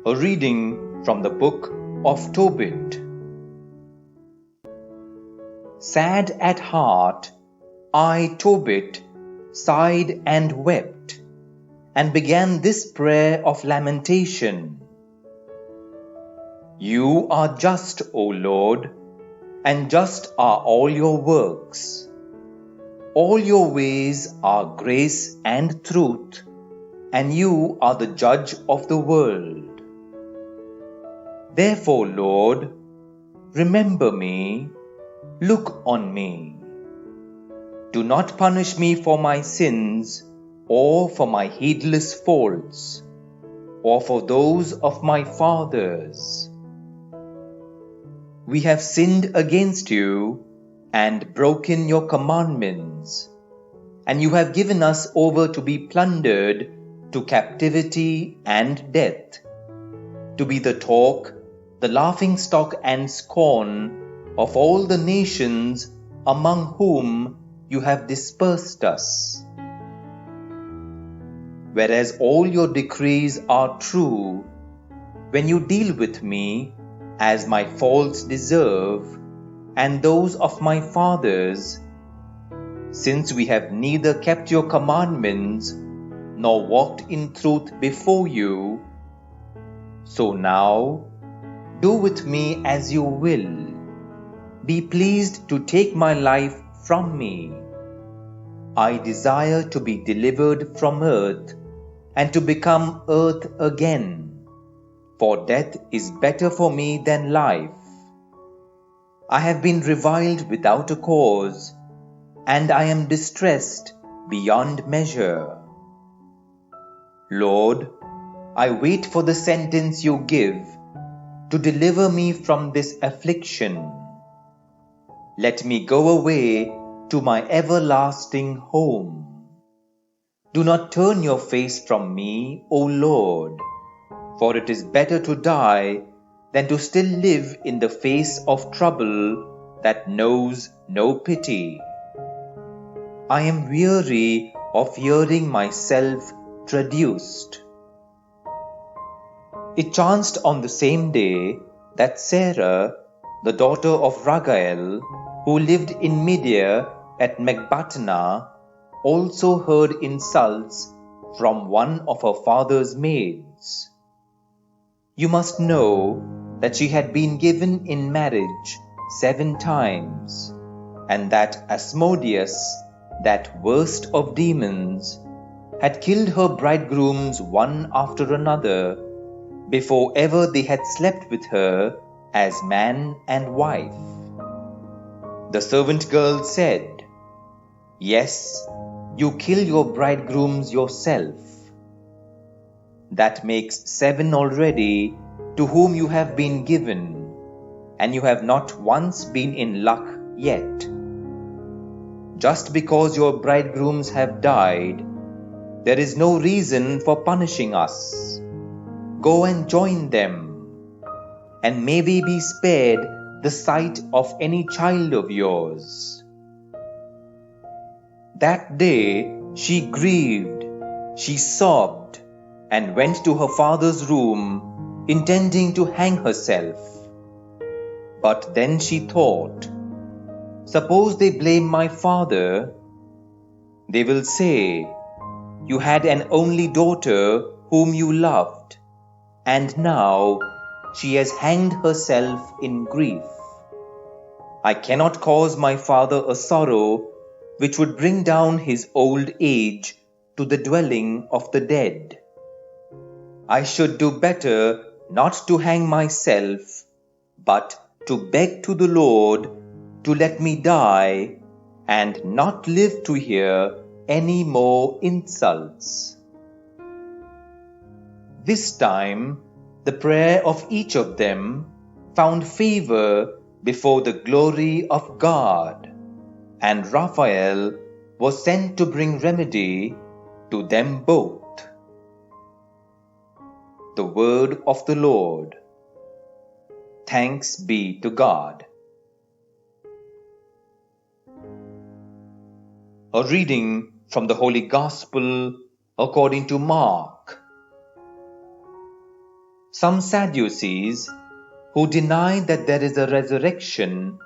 A reading from the book of Tobit. Sad at heart, I, Tobit, sighed and wept, and began this prayer of lamentation. You are just, O Lord, and just are all your works. All your ways are grace and truth, and you are the judge of the world. Therefore, Lord, remember me, look on me. Do not punish me for my sins, or for my heedless faults, or for those of my fathers. We have sinned against you and broken your commandments, and you have given us over to be plundered to captivity and death, to be the talk, the laughingstock and scorn of all the nations among whom you have dispersed us. Whereas all your decrees are true, when you deal with me as my faults deserve, and those of my fathers, since we have neither kept your commandments nor walked in truth before you, so now do with me as you will. Be pleased to take my life from me. I desire to be delivered from earth and to become earth again, for death is better for me than life. I have been reviled without a cause, and I am distressed beyond measure. Lord, I wait for the sentence you give to deliver me from this affliction. Let me go away to my everlasting home. Do not turn your face from me, O Lord, for it is better to die than to still live in the face of trouble that knows no pity. I am weary of hearing myself traduced. It chanced on the same day that Sarah, the daughter of Raguel, who lived in Media at Mechbatana, also heard insults from one of her father's maids. You must know that she had been given in marriage 7 times, and that Asmodeus, that worst of demons, had killed her bridegrooms one after another, before ever they had slept with her as man and wife. The servant girl said, Yes, you kill your bridegrooms yourself. That makes 7 already to whom you have been given, and you have not once been in luck yet. Just because your bridegrooms have died, there is no reason for punishing us. Go and join them, and maybe be spared the sight of any child of yours. That day she grieved, she sobbed, and went to her father's room, intending to hang herself. But then she thought, Suppose they blame my father? They will say, You had an only daughter whom you loved, and now she has hanged herself in grief. I cannot cause my father a sorrow which would bring down his old age to the dwelling of the dead. I should do better not to hang myself, but to beg to the Lord to let me die and not live to hear any more insults. This time, the prayer of each of them found favor before the glory of God, and Raphael was sent to bring remedy to them both. The word of the Lord. Thanks be to God. A reading from the Holy Gospel according to Mark. Some Sadducees, who deny that there is a resurrection,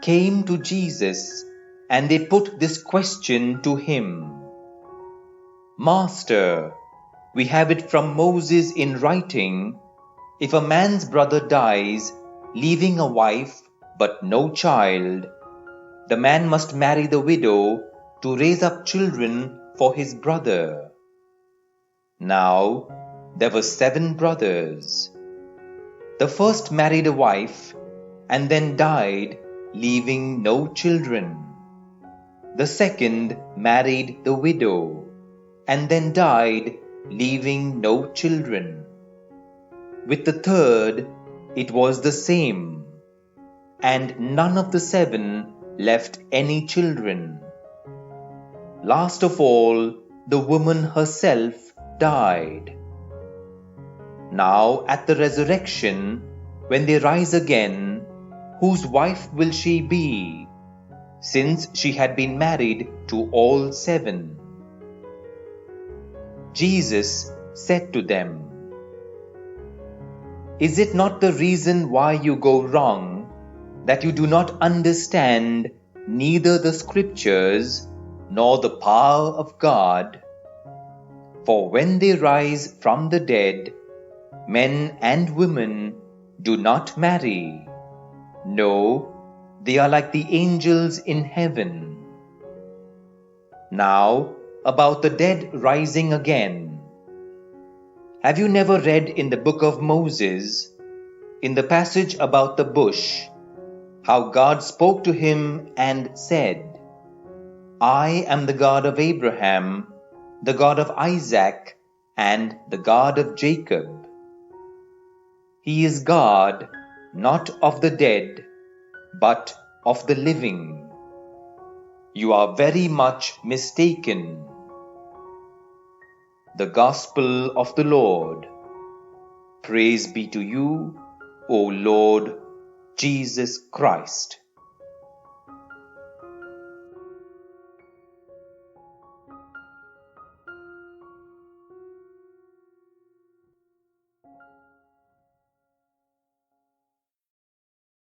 came to Jesus, and they put this question to him: Master, we have it from Moses in writing, if a man's brother dies, leaving a wife but no child, the man must marry the widow to raise up children for his brother. Now, there were 7 brothers. The first married a wife and then died, leaving no children. The second married the widow and then died, leaving no children. With the third, it was the same, and none of the 7 left any children. Last of all, the woman herself died. Now at the resurrection, when they rise again, whose wife will she be, since she had been married to all 7? Jesus said to them, Is it not the reason why you go wrong, that you do not understand neither the Scriptures nor the power of God? For when they rise from the dead, men and women do not marry. No, they are like the angels in heaven. Now, about the dead rising again. Have you never read in the book of Moses, in the passage about the bush, how God spoke to him and said, I am the God of Abraham, the God of Isaac, and the God of Jacob. He is God, not of the dead, but of the living. You are very much mistaken. The Gospel of the Lord. Praise be to you, O Lord Jesus Christ.